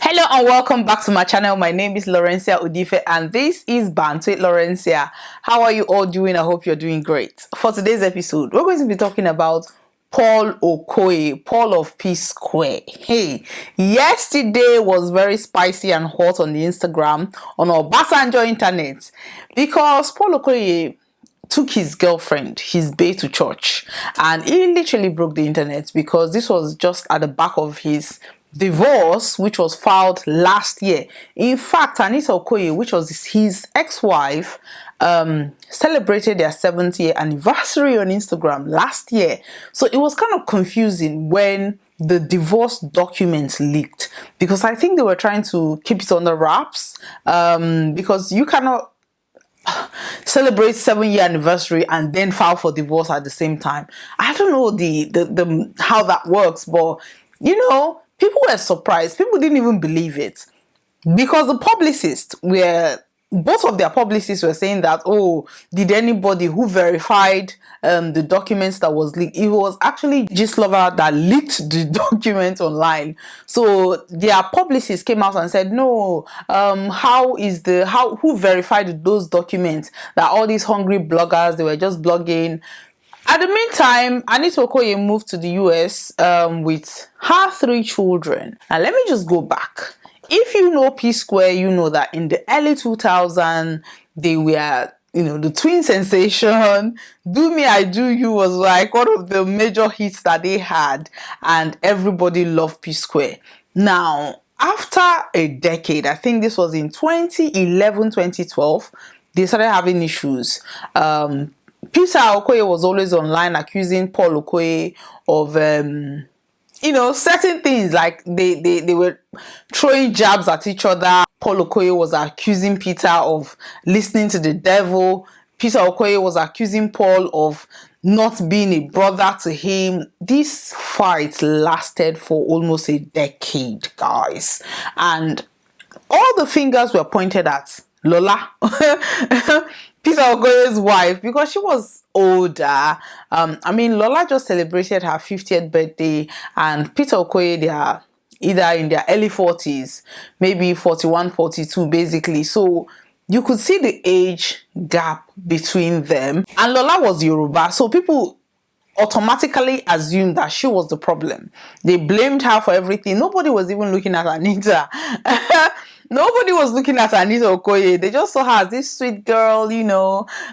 Hello and welcome back to my channel. My name is Lawrencia and this is Bantz with Lawrencia. How are you all doing? I hope you're doing great. For today's episode, we're going to be talking about Paul Okoye, Paul of P Square. Hey, yesterday was very spicy and hot on the Instagram, on our Obasanjo internet, because Paul Okoye took his girlfriend, his bae, to church, and he literally broke the internet because this was just at the back of his divorce, which was filed last year. In fact, Anita Okoye, which was his ex-wife, celebrated their 7th year anniversary on Instagram last year. So it was kind of confusing when the divorce documents leaked, because I think they were trying to keep it under wraps, because you cannot celebrate 7-year anniversary and then file for divorce at the same time. I don't know the how that works, but people were surprised. People didn't even believe it, because the publicists both of their publicists were saying that, oh, did anybody who verified the documents that was leaked? It was actually Gistlover that leaked the document online. So their publicists came out and said, no, who verified those documents? That all these hungry bloggers, they were just blogging. At the meantime, Anita Okoye moved to the US with her 3 children. Now, let me just go back. If you know P Square, you know that in the early 2000s, they were, the twin sensation. Do Me, I Do You was like one of the major hits that they had, and everybody loved P Square. Now, after a decade, I think this was in 2011, 2012, they started having issues. Peter Okoye was always online accusing Paul Okoye of certain things, like they were throwing jabs at each other. Paul Okoye was accusing Peter of listening to the devil. Peter Okoye was accusing Paul of not being a brother to him. This fight lasted for almost a decade, guys, and all the fingers were pointed at Lola, Peter Okoye's wife, because she was older. Lola just celebrated her 50th birthday, and Peter Okoye, they are either in their early 40s, maybe 41, 42, basically. So you could see the age gap between them. And Lola was Yoruba, so people automatically assumed that she was the problem. They blamed her for everything. Nobody was even looking at Anita. Nobody was looking at Anita Okoye. They just saw her as this sweet girl,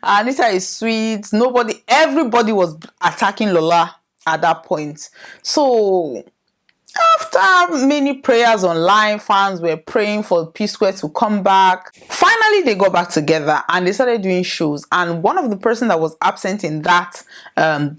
Anita is sweet. Everybody was attacking Lola at that point. So after many prayers online, fans were praying for P Square to come back. Finally, they got back together and they started doing shows. And one of the person that was absent in that,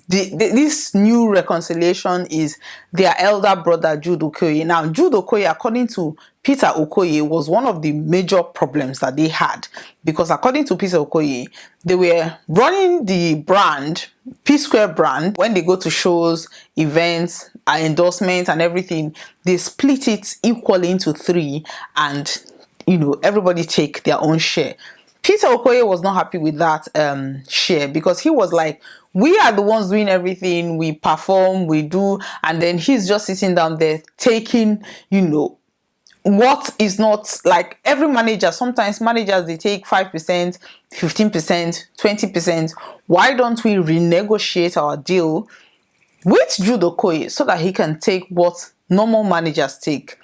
this new reconciliation, is their elder brother, Jude Okoye. Now, Jude Okoye, according to Peter Okoye, was one of the major problems that they had, because according to Peter Okoye, they were running the brand, P Square brand. When they go to shows, events, endorsements and everything, they split it equally into 3, and everybody take their own share. Peter Okoye was not happy with that share, because he was like, we are the ones doing everything, we perform, we do, and then he's just sitting down there taking, what is not, like every manager. Sometimes managers, they take 5%, 15%, 20%. Why don't we renegotiate our deal with Jude Okoye so that he can take what normal managers take?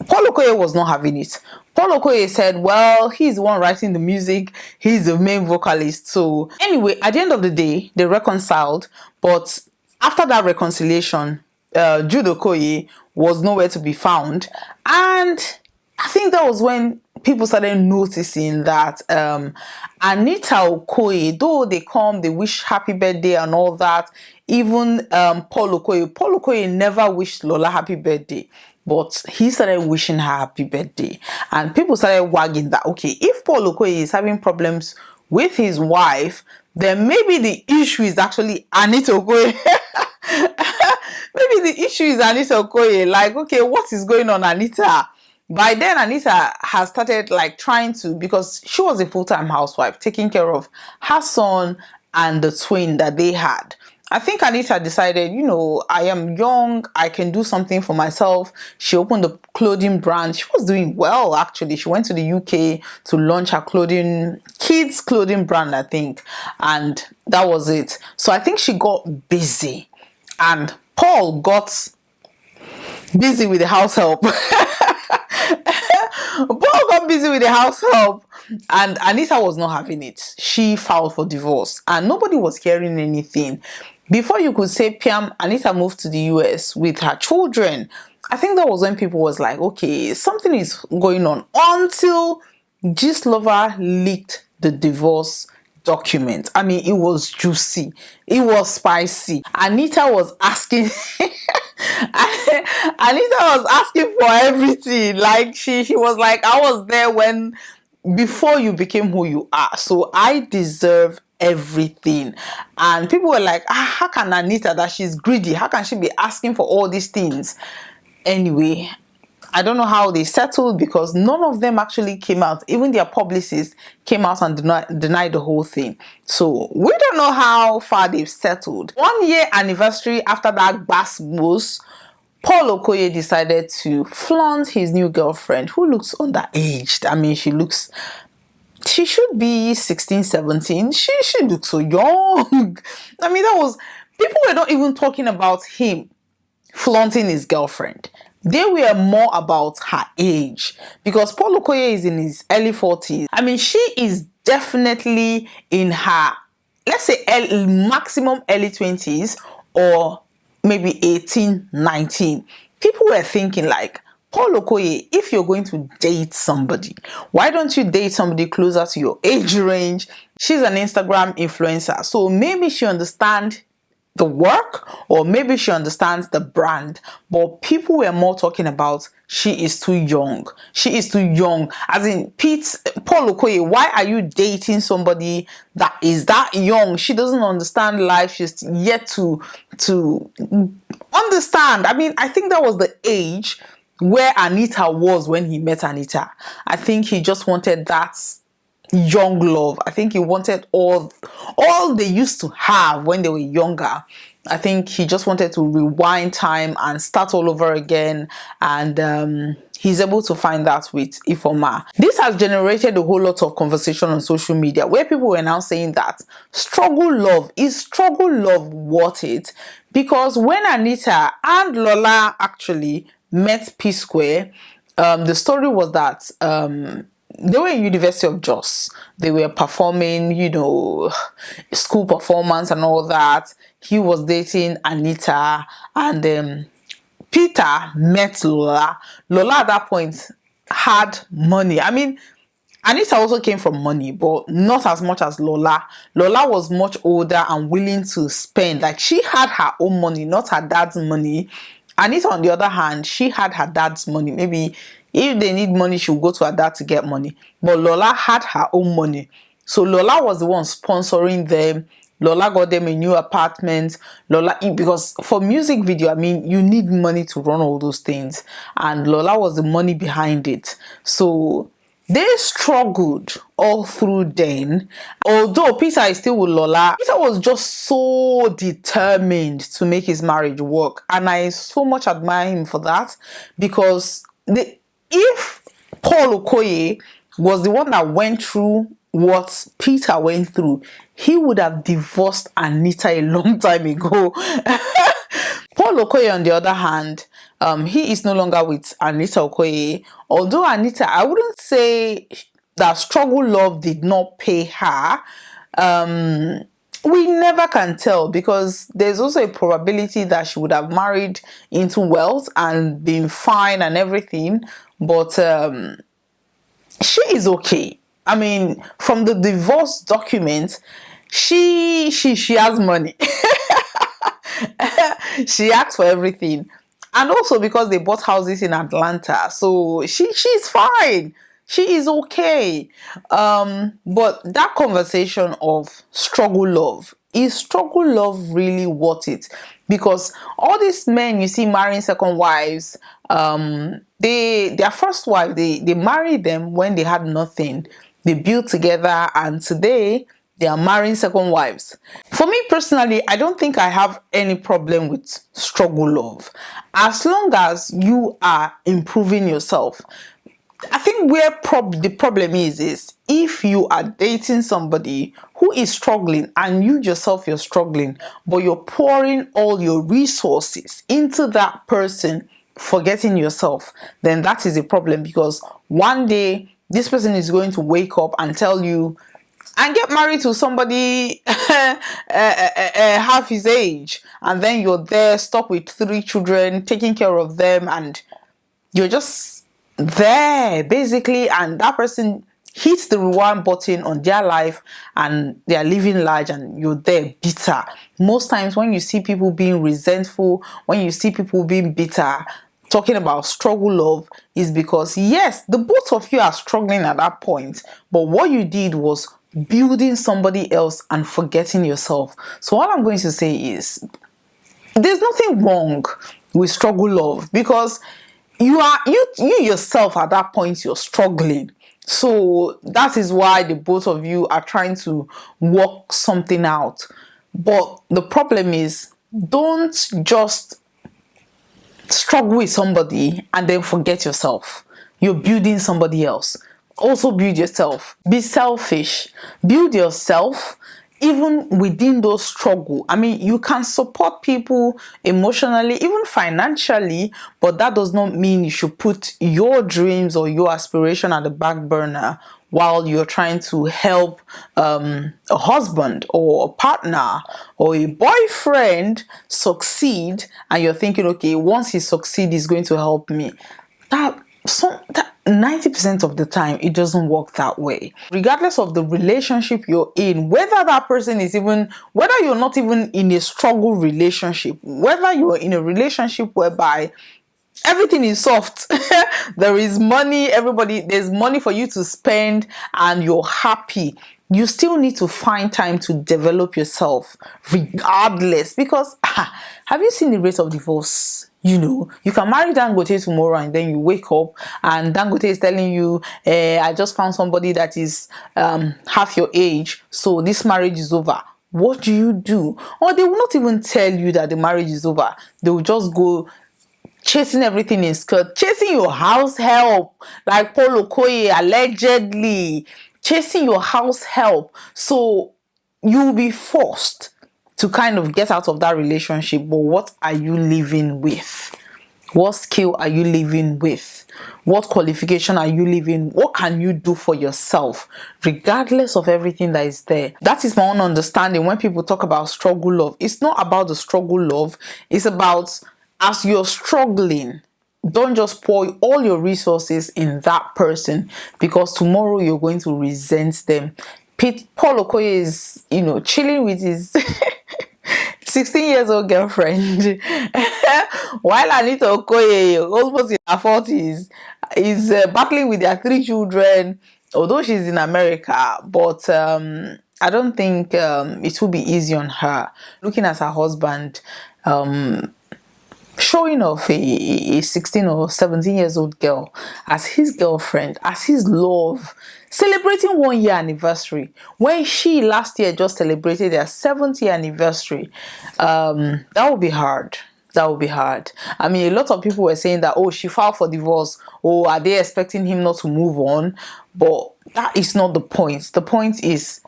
Paul Okoye was not having it. Paul Okoye said, well, he's the one writing the music, he's the main vocalist. So anyway, at the end of the day, they reconciled. But after that reconciliation, Jude Okoye was nowhere to be found. And I think that was when people started noticing that Anita Okoye, though they come, they wish happy birthday and all that, even Paul Okoye never wished Lola happy birthday, but he started wishing her happy birthday. And people started wagging that, okay, if Paul Okoye is having problems with his wife, then maybe the issue is actually Anita Okoye. Maybe the issue is Anita Okoye. Like, okay, what is going on, Anita? By then, Anita has started trying to, because she was a full-time housewife taking care of her son and the twin that they had. I think Anita decided, I am young, I can do something for myself. She opened a clothing brand. She was doing well, actually. She went to the UK to launch her kids clothing brand, I think. And that was it. So I think she got busy. And Paul got busy with the house help. Paul got busy with the house help, and Anita was not having it. She filed for divorce, and nobody was hearing anything. Before you could say Piam, Anita moved to the US with her children. I think that was when people was like, okay, something is going on, until Gistlover leaked the divorce document. I mean, it was juicy, it was spicy. Anita was asking Anita was asking for everything. Like she was like, I was there before you became who you are, so I deserve everything. And people were like, how can Anita, that she's greedy, how can she be asking for all these things? Anyway, I don't know how they settled, because none of them actually came out. Even their publicists came out and denied the whole thing. So we don't know how far they've settled. 1 year anniversary after that bass boost, Paul Okoye decided to flaunt his new girlfriend, who looks underaged. I mean, she should be 16, 17. She looks so young. I mean, people were not even talking about him flaunting his girlfriend. They were more about her age, because Paul Okoye is in his early 40s. I mean, she is definitely in her, let's say, maximum early 20s, or maybe 18, 19. People were thinking like, Paul Okoye, if you're going to date somebody, why don't you date somebody closer to your age range? She's an Instagram influencer, so maybe she understands the work, or maybe she understands the brand. But people were more talking about, she is too young. She is too young. As in, Paul Okoye, why are you dating somebody that is that young? She doesn't understand life. She's yet to understand. I mean, I think that was the age where Anita was when he met Anita. I think he just wanted that young love. I think he wanted all they used to have when they were younger. I think he just wanted to rewind time and start all over again, and he's able to find that with Ifeoma. This has generated a whole lot of conversation on social media, where people were now saying that struggle love worth it? Because when Anita and Lola actually met P Square, the story was that they were in University of Jos. They were performing, school performance and all that. He was dating Anita, and Peter met Lola. Lola at that point had money. I mean, Anita also came from money, but not as much as Lola. Lola was much older and willing to spend. Like, she had her own money, not her dad's money. Anita, on the other hand, she had her dad's money. Maybe if they need money, she'll go to her dad to get money. But Lola had her own money. So Lola was the one sponsoring them. Lola got them a new apartment. Because for music video, I mean, you need money to run all those things. And Lola was the money behind it. So they struggled all through then. Although Peter is still with Lola, Peter was just so determined to make his marriage work. And I so much admire him for that, because if Paul Okoye was the one that went through what Peter went through, he would have divorced Anita a long time ago. Paul Okoye, on the other hand, he is no longer with Anita Okoye. Although Anita, I wouldn't say that struggle love did not pay her. We never can tell, because there's also a probability that she would have married into wealth and been fine and everything. But she is okay. I mean, from the divorce document, she has money. She asked for everything. And also because they bought houses in Atlanta. So she's fine. She is okay. But that conversation of struggle love, is struggle love really worth it? Because all these men you see marrying second wives, their first wife, they married them when they had nothing. They built together, and today they are marrying second wives. For me personally, I don't think I have any problem with struggle love. As long as you are improving yourself. I think where the problem is if you are dating somebody who is struggling and you yourself you're struggling, but you're pouring all your resources into that person, forgetting yourself, then that is a problem, because one day this person is going to wake up and tell you and get married to somebody half his age, and then you're there stuck with 3 children, taking care of them, and you're just there basically, and that person hits the rewind button on their life and they are living large and you're there bitter. Most times when you see people being resentful, when you see people being bitter, talking about struggle love, is because yes, the both of you are struggling at that point, but what you did was building somebody else and forgetting yourself. So all I'm going to say is there's nothing wrong with struggle love, because you yourself at that point you're struggling. So that is why the both of you are trying to work something out. But the problem is, don't just struggle with somebody and then forget yourself. You're building somebody else. Also build yourself. Be selfish. Build yourself. Even within those struggle, I mean, you can support people emotionally, even financially, but that does not mean you should put your dreams or your aspiration at the back burner while you're trying to help a husband or a partner or a boyfriend succeed, and you're thinking, okay, once he succeeds, he's going to help me. That 90% of the time it doesn't work that way. Regardless of the relationship you're in, whether that person is whether you're not even in a struggle relationship, whether you're in a relationship whereby everything is soft, there is money, there's money for you to spend and you're happy, you still need to find time to develop yourself regardless. Because have you seen the rate of divorce? You can marry Dangote tomorrow and then you wake up and Dangote is telling you, I just found somebody that is half your age, so this marriage is over. What do? Or they will not even tell you that the marriage is over. They will just go chasing everything in skirt, chasing your house help, like Paul Okoye allegedly chasing your house help. So you'll be forced to kind of get out of that relationship. But what are you living with? What skill are you living with? What qualification are you living? What can you do for yourself, regardless of everything that is there? That is my own understanding. When people talk about struggle love, it's not about the struggle love. It's about, as you're struggling, don't just pour all your resources in that person, because tomorrow you're going to resent them. Paul Okoye is, chilling with his 16 years old girlfriend while Anita Okoye, almost in her 40s, is battling with their 3 children, although she's in America. But I don't think it will be easy on her. Looking at her husband showing off a 16 or 17 years old girl as his girlfriend, as his love, celebrating 1 year anniversary, when she last year just celebrated their 7th year anniversary. That would be hard. That would be hard. I mean, a lot of people were saying that, oh, she filed for divorce, or are they expecting him not to move on? But that is not the point. The point is,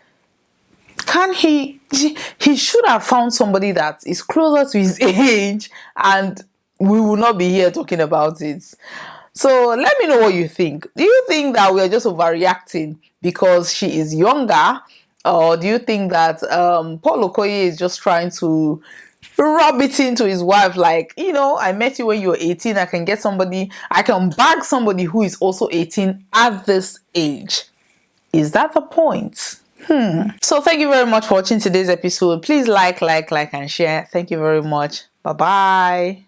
he should have found somebody that is closer to his age, and we will not be here talking about it. So let me know what you think. Do you think that we are just overreacting because she is younger? Or do you think that Paul Okoye is just trying to rub it into his wife, like, I met you when you were 18, I can bag somebody who is also 18 at this age? Is that the point? So thank you very much for watching today's episode. Please like and share. Thank you very much. Bye bye.